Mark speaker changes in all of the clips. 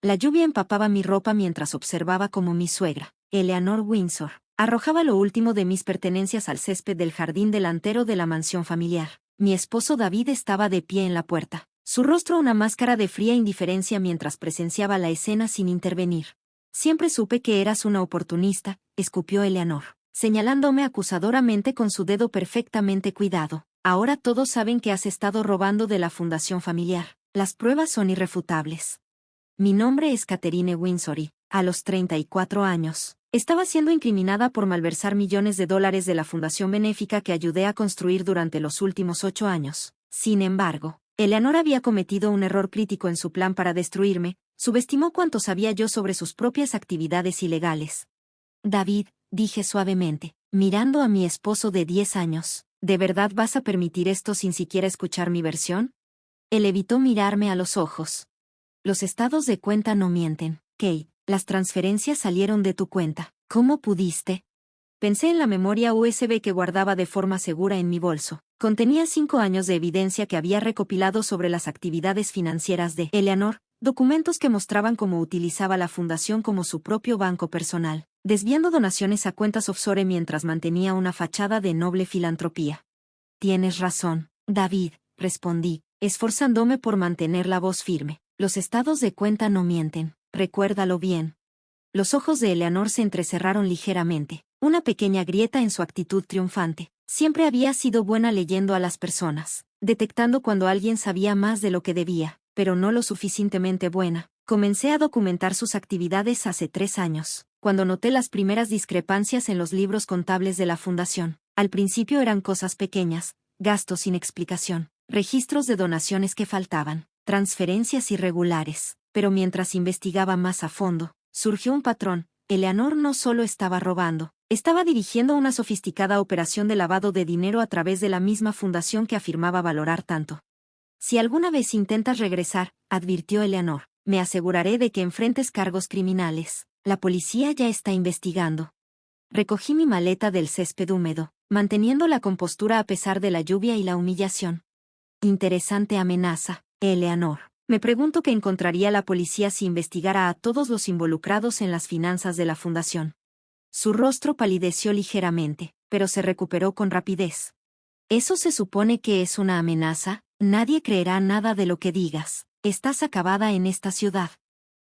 Speaker 1: La lluvia empapaba mi ropa mientras observaba cómo mi suegra, Eleanor Windsor, arrojaba lo último de mis pertenencias al césped del jardín delantero de la mansión familiar. Mi esposo David estaba de pie en la puerta, su rostro una máscara de fría indiferencia mientras presenciaba la escena sin intervenir. Siempre supe que eras una oportunista, escupió Eleanor, señalándome acusadoramente con su dedo perfectamente cuidado. Ahora todos saben que has estado robando de la fundación familiar. Las pruebas son irrefutables. Mi nombre es Catherine Windsor y, a los 34 años, estaba siendo incriminada por malversar millones de dólares de la fundación benéfica que ayudé a construir durante los últimos 8 años. Sin embargo, Eleanor había cometido un error crítico en su plan para destruirme, subestimó cuánto sabía yo sobre sus propias actividades ilegales. David, dije suavemente, mirando a mi esposo de 10 años, ¿de verdad vas a permitir esto sin siquiera escuchar mi versión? Él evitó mirarme a los ojos. Los estados de cuenta no mienten, Kate. Las transferencias salieron de tu cuenta. ¿Cómo pudiste? Pensé en la memoria USB que guardaba de forma segura en mi bolso. Contenía 5 años de evidencia que había recopilado sobre las actividades financieras de Eleanor, documentos que mostraban cómo utilizaba la fundación como su propio banco personal, desviando donaciones a cuentas offshore mientras mantenía una fachada de noble filantropía. Tienes razón, David, respondí, esforzándome por mantener la voz firme. Los estados de cuenta no mienten, recuérdalo bien. Los ojos de Eleanor se entrecerraron ligeramente, una pequeña grieta en su actitud triunfante. Siempre había sido buena leyendo a las personas, detectando cuando alguien sabía más de lo que debía, pero no lo suficientemente buena. Comencé a documentar sus actividades hace 3 años, cuando noté las primeras discrepancias en los libros contables de la fundación. Al principio eran cosas pequeñas, gastos sin explicación, registros de donaciones que faltaban, transferencias irregulares, pero mientras investigaba más a fondo, surgió un patrón. Eleanor no solo estaba robando, estaba dirigiendo una sofisticada operación de lavado de dinero a través de la misma fundación que afirmaba valorar tanto. Si alguna vez intentas regresar, advirtió Eleanor, me aseguraré de que enfrentes cargos criminales. La policía ya está investigando. Recogí mi maleta del césped húmedo, manteniendo la compostura a pesar de la lluvia y la humillación. Interesante amenaza, Eleanor. Me pregunto qué encontraría la policía si investigara a todos los involucrados en las finanzas de la fundación. Su rostro palideció ligeramente, pero se recuperó con rapidez. ¿Eso se supone que es una amenaza? Nadie creerá nada de lo que digas. Estás acabada en esta ciudad.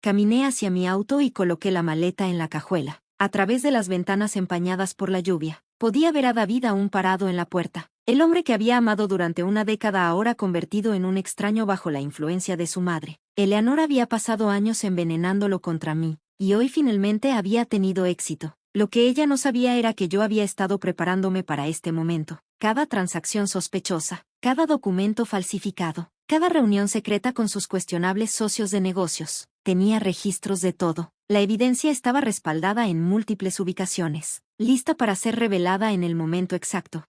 Speaker 1: Caminé hacia mi auto y coloqué la maleta en la cajuela. A través de las ventanas empañadas por la lluvia, podía ver a David aún parado en la puerta. El hombre que había amado durante una década ahora convertido en un extraño bajo la influencia de su madre. Eleanor había pasado años envenenándolo contra mí, y hoy finalmente había tenido éxito. Lo que ella no sabía era que yo había estado preparándome para este momento. Cada transacción sospechosa, cada documento falsificado, cada reunión secreta con sus cuestionables socios de negocios, tenía registros de todo. La evidencia estaba respaldada en múltiples ubicaciones, lista para ser revelada en el momento exacto.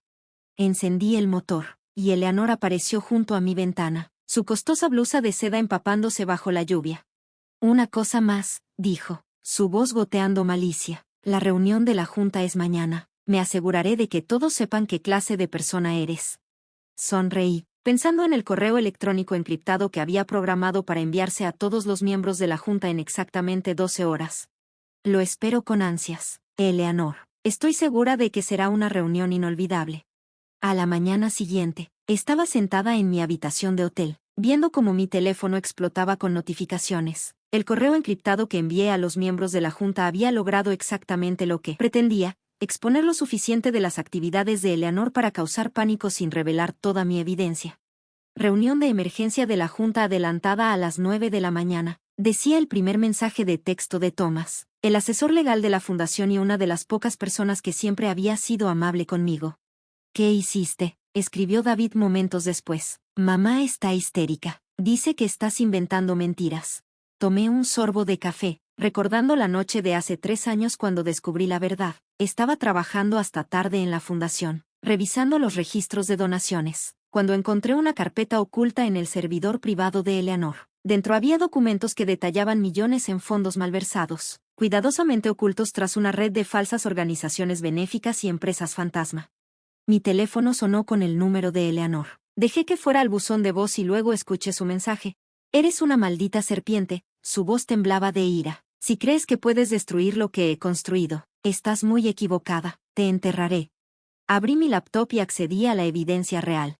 Speaker 1: Encendí el motor, y Eleanor apareció junto a mi ventana, su costosa blusa de seda empapándose bajo la lluvia. Una cosa más, dijo, su voz goteando malicia. La reunión de la junta es mañana. Me aseguraré de que todos sepan qué clase de persona eres. Sonreí, pensando en el correo electrónico encriptado que había programado para enviarse a todos los miembros de la junta en exactamente 12 horas. Lo espero con ansias, Eleanor. Estoy segura de que será una reunión inolvidable. A la mañana siguiente, estaba sentada en mi habitación de hotel, viendo cómo mi teléfono explotaba con notificaciones. El correo encriptado que envié a los miembros de la junta había logrado exactamente lo que pretendía, exponer lo suficiente de las actividades de Eleanor para causar pánico sin revelar toda mi evidencia. Reunión de emergencia de la junta adelantada a las 9 de la mañana, decía el primer mensaje de texto de Thomas, el asesor legal de la fundación y una de las pocas personas que siempre había sido amable conmigo. ¿Qué hiciste?, escribió David momentos después. Mamá está histérica. Dice que estás inventando mentiras. Tomé un sorbo de café, recordando la noche de hace 3 años cuando descubrí la verdad. Estaba trabajando hasta tarde en la fundación, revisando los registros de donaciones, cuando encontré una carpeta oculta en el servidor privado de Eleanor. Dentro había documentos que detallaban millones en fondos malversados, cuidadosamente ocultos tras una red de falsas organizaciones benéficas y empresas fantasma. Mi teléfono sonó con el número de Eleanor. Dejé que fuera al buzón de voz y luego escuché su mensaje. Eres una maldita serpiente, Su voz temblaba de ira. Si crees que puedes destruir lo que he construido, estás muy equivocada. Te enterraré. Abrí mi laptop y accedí a la evidencia real.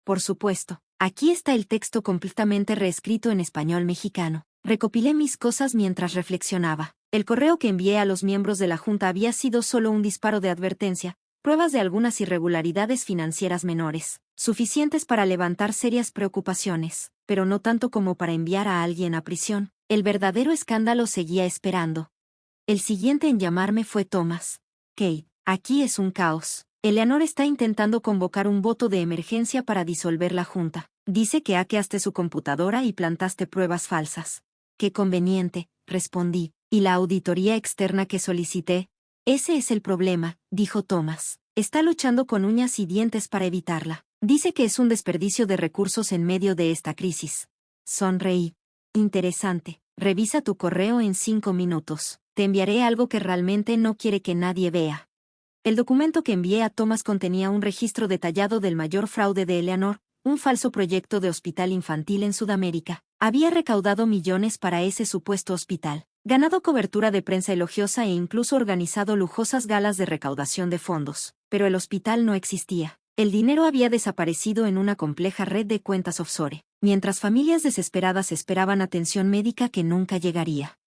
Speaker 1: Por supuesto, aquí está el texto completamente reescrito en español mexicano. Recopilé mis cosas mientras reflexionaba. El correo que envié a los miembros de la Junta había sido solo un disparo de advertencia, pruebas de algunas irregularidades financieras menores, suficientes para levantar serias preocupaciones, pero no tanto como para enviar a alguien a prisión. El verdadero escándalo seguía esperando. El siguiente en llamarme fue Thomas. Kate, aquí es un caos. Eleanor está intentando convocar un voto de emergencia para disolver la Junta. Dice que hackeaste su computadora y plantaste pruebas falsas. Qué conveniente, respondí. ¿Y la auditoría externa que solicité? Ese es el problema, dijo Thomas. Está luchando con uñas y dientes para evitarla. Dice que es un desperdicio de recursos en medio de esta crisis. Sonreí. Interesante. Revisa tu correo en 5 minutos. Te enviaré algo que realmente no quiere que nadie vea. El documento que envié a Thomas contenía un registro detallado del mayor fraude de Eleanor, un falso proyecto de hospital infantil en Sudamérica. Había recaudado millones para ese supuesto hospital, ganado cobertura de prensa elogiosa e incluso organizado lujosas galas de recaudación de fondos. Pero el hospital no existía. El dinero había desaparecido en una compleja red de cuentas offshore, mientras familias desesperadas esperaban atención médica que nunca llegaría.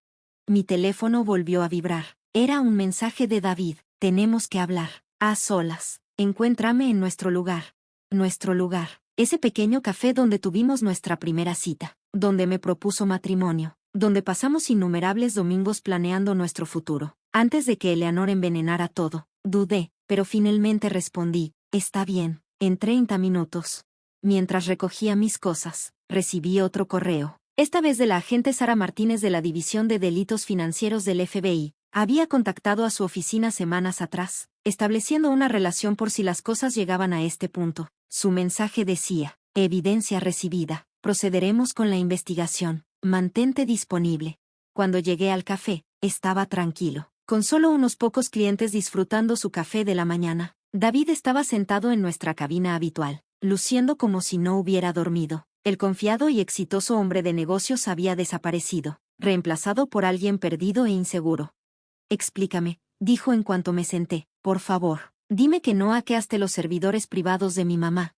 Speaker 1: Mi teléfono volvió a vibrar. Era un mensaje de David. Tenemos que hablar. A solas. Encuéntrame en nuestro lugar. Nuestro lugar. Ese pequeño café donde tuvimos nuestra primera cita. Donde me propuso matrimonio. Donde pasamos innumerables domingos planeando nuestro futuro. Antes de que Eleanor envenenara todo. Dudé, pero finalmente respondí. Está bien. En 30 minutos. Mientras recogía mis cosas, recibí otro correo. Esta vez de la agente Sara Martínez de la División de Delitos Financieros del FBI. Había contactado a su oficina semanas atrás, estableciendo una relación por si las cosas llegaban a este punto. Su mensaje decía: evidencia recibida, procederemos con la investigación, mantente disponible. Cuando llegué al café, estaba tranquilo, con solo unos pocos clientes disfrutando su café de la mañana. David estaba sentado en nuestra cabina habitual, luciendo como si no hubiera dormido. El confiado y exitoso hombre de negocios había desaparecido, reemplazado por alguien perdido e inseguro. Explícame, dijo en cuanto me senté. Por favor, dime que no hackeaste los servidores privados de mi mamá.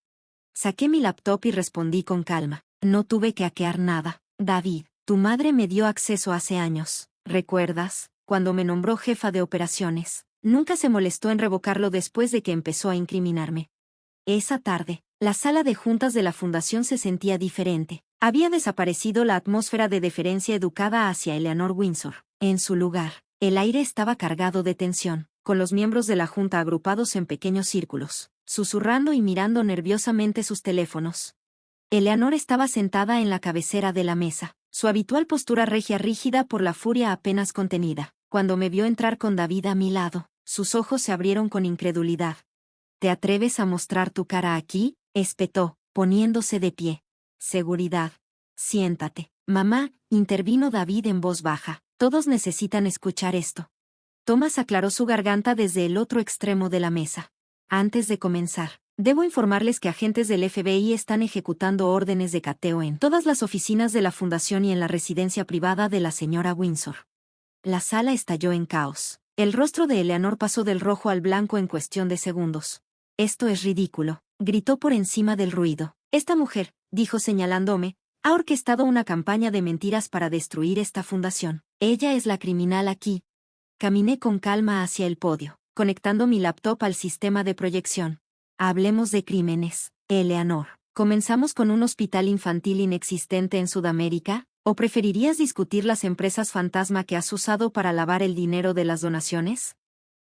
Speaker 1: Saqué mi laptop y respondí con calma. No tuve que hackear nada. David, tu madre me dio acceso hace años. ¿Recuerdas? Cuando me nombró jefa de operaciones. Nunca se molestó en revocarlo después de que empezó a incriminarme. Esa tarde, la sala de juntas de la fundación se sentía diferente. Había desaparecido la atmósfera de deferencia educada hacia Eleanor Windsor. En su lugar, el aire estaba cargado de tensión, con los miembros de la junta agrupados en pequeños círculos, susurrando y mirando nerviosamente sus teléfonos. Eleanor estaba sentada en la cabecera de la mesa, su habitual postura regia rígida por la furia apenas contenida. Cuando me vio entrar con David a mi lado, sus ojos se abrieron con incredulidad. ¿Te atreves a mostrar tu cara aquí?, espetó, poniéndose de pie. Seguridad. Siéntate. Mamá, intervino David en voz baja. Todos necesitan escuchar esto. Thomas aclaró su garganta desde el otro extremo de la mesa. Antes de comenzar, debo informarles que agentes del FBI están ejecutando órdenes de cateo en todas las oficinas de la fundación y en la residencia privada de la señora Windsor. La sala estalló en caos. El rostro de Eleanor pasó del rojo al blanco en cuestión de segundos. Esto es ridículo, gritó por encima del ruido. Esta mujer, dijo señalándome, ha orquestado una campaña de mentiras para destruir esta fundación. Ella es la criminal aquí. Caminé con calma hacia el podio, conectando mi laptop al sistema de proyección. Hablemos de crímenes, Eleanor. ¿Comenzamos con un hospital infantil inexistente en Sudamérica? ¿O preferirías discutir las empresas fantasma que has usado para lavar el dinero de las donaciones?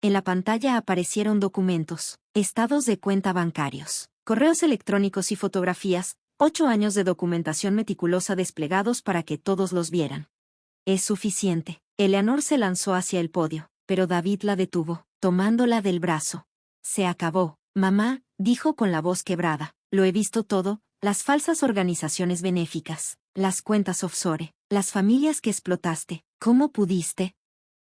Speaker 1: En la pantalla aparecieron documentos, estados de cuenta bancarios, correos electrónicos y fotografías, 8 años de documentación meticulosa desplegados para que todos los vieran. Es suficiente. Eleanor se lanzó hacia el podio, pero David la detuvo, tomándola del brazo. Se acabó, mamá, dijo con la voz quebrada. Lo he visto todo, las falsas organizaciones benéficas, las cuentas offshore, las familias que explotaste. ¿Cómo pudiste?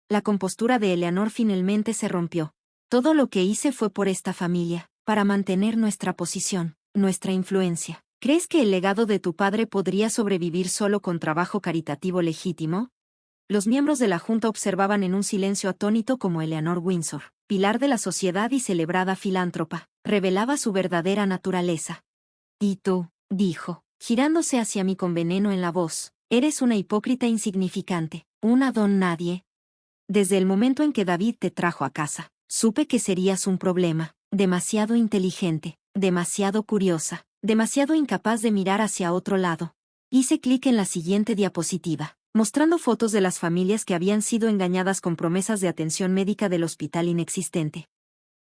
Speaker 1: La compostura de Eleanor finalmente se rompió. Todo lo que hice fue por esta familia, para mantener nuestra posición, nuestra influencia. ¿Crees que el legado de tu padre podría sobrevivir solo con trabajo caritativo legítimo? Los miembros de la Junta observaban en un silencio atónito como Eleanor Windsor, pilar de la sociedad y celebrada filántropa, revelaba su verdadera naturaleza. Y tú, dijo, girándose hacia mí con veneno en la voz, eres una hipócrita insignificante, una don nadie. Desde el momento en que David te trajo a casa, supe que serías un problema, demasiado inteligente, demasiado curiosa, demasiado incapaz de mirar hacia otro lado. Hice clic en la siguiente diapositiva, mostrando fotos de las familias que habían sido engañadas con promesas de atención médica del hospital inexistente.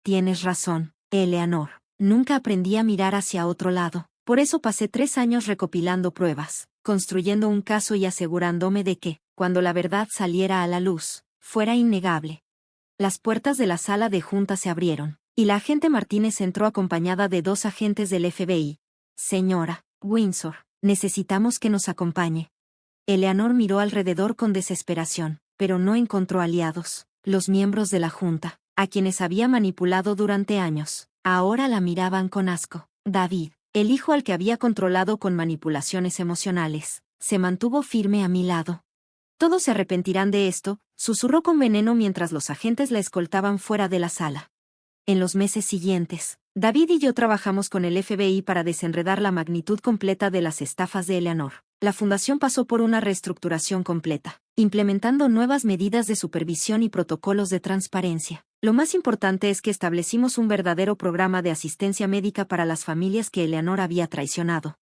Speaker 1: Tienes razón, Eleanor. Nunca aprendí a mirar hacia otro lado. Por eso pasé 3 años recopilando pruebas, construyendo un caso y asegurándome de que, cuando la verdad saliera a la luz, fuera innegable. Las puertas de la sala de junta se abrieron, y la agente Martínez entró acompañada de 2 agentes del FBI. Señora Windsor, necesitamos que nos acompañe. Eleanor miró alrededor con desesperación, pero no encontró aliados. Los miembros de la junta, a quienes había manipulado durante años, ahora la miraban con asco. David, el hijo al que había controlado con manipulaciones emocionales, se mantuvo firme a mi lado. Todos se arrepentirán de esto, susurró con veneno mientras los agentes la escoltaban fuera de la sala. En los meses siguientes, David y yo trabajamos con el FBI para desenredar la magnitud completa de las estafas de Eleanor. La fundación pasó por una reestructuración completa, implementando nuevas medidas de supervisión y protocolos de transparencia. Lo más importante es que establecimos un verdadero programa de asistencia médica para las familias que Eleanor había traicionado.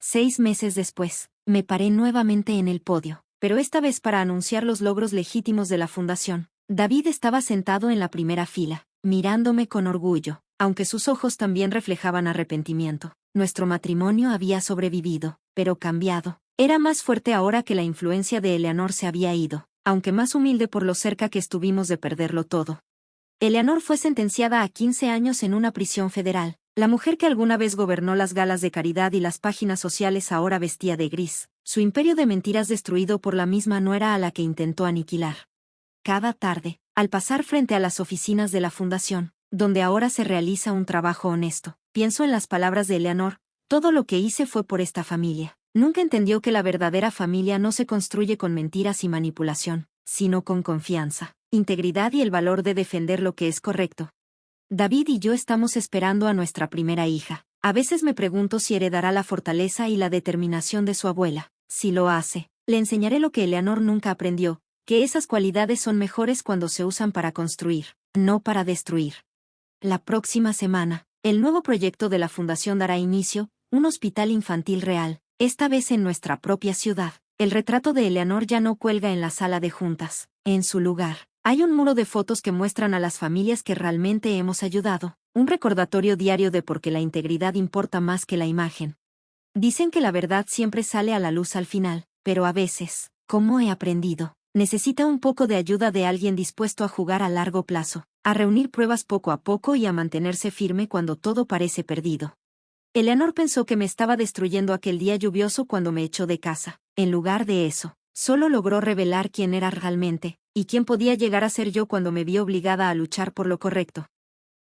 Speaker 1: 6 meses después, me paré nuevamente en el podio, pero esta vez para anunciar los logros legítimos de la fundación. David estaba sentado en la primera fila, mirándome con orgullo, aunque sus ojos también reflejaban arrepentimiento. Nuestro matrimonio había sobrevivido, pero cambiado. Era más fuerte ahora que la influencia de Eleanor se había ido, aunque más humilde por lo cerca que estuvimos de perderlo todo. Eleanor fue sentenciada a 15 años en una prisión federal. La mujer que alguna vez gobernó las galas de caridad y las páginas sociales ahora vestía de gris. Su imperio de mentiras destruido por la misma nuera a la que intentó aniquilar. Cada tarde, al pasar frente a las oficinas de la fundación, donde ahora se realiza un trabajo honesto, pienso en las palabras de Eleanor: todo lo que hice fue por esta familia. Nunca entendió que la verdadera familia no se construye con mentiras y manipulación, sino con confianza, integridad y el valor de defender lo que es correcto. David y yo estamos esperando a nuestra primera hija. A veces me pregunto si heredará la fortaleza y la determinación de su abuela. Si lo hace, le enseñaré lo que Eleanor nunca aprendió, que esas cualidades son mejores cuando se usan para construir, no para destruir. La próxima semana, el nuevo proyecto de la Fundación dará inicio, un hospital infantil real, esta vez en nuestra propia ciudad. El retrato de Eleanor ya no cuelga en la sala de juntas. En su lugar, hay un muro de fotos que muestran a las familias que realmente hemos ayudado, un recordatorio diario de por qué la integridad importa más que la imagen. Dicen que la verdad siempre sale a la luz al final, pero a veces, como he aprendido, necesita un poco de ayuda de alguien dispuesto a jugar a largo plazo, a reunir pruebas poco a poco y a mantenerse firme cuando todo parece perdido. Eleanor pensó que me estaba destruyendo aquel día lluvioso cuando me echó de casa. En lugar de eso, solo logró revelar quién era realmente, y quién podía llegar a ser yo cuando me vi obligada a luchar por lo correcto.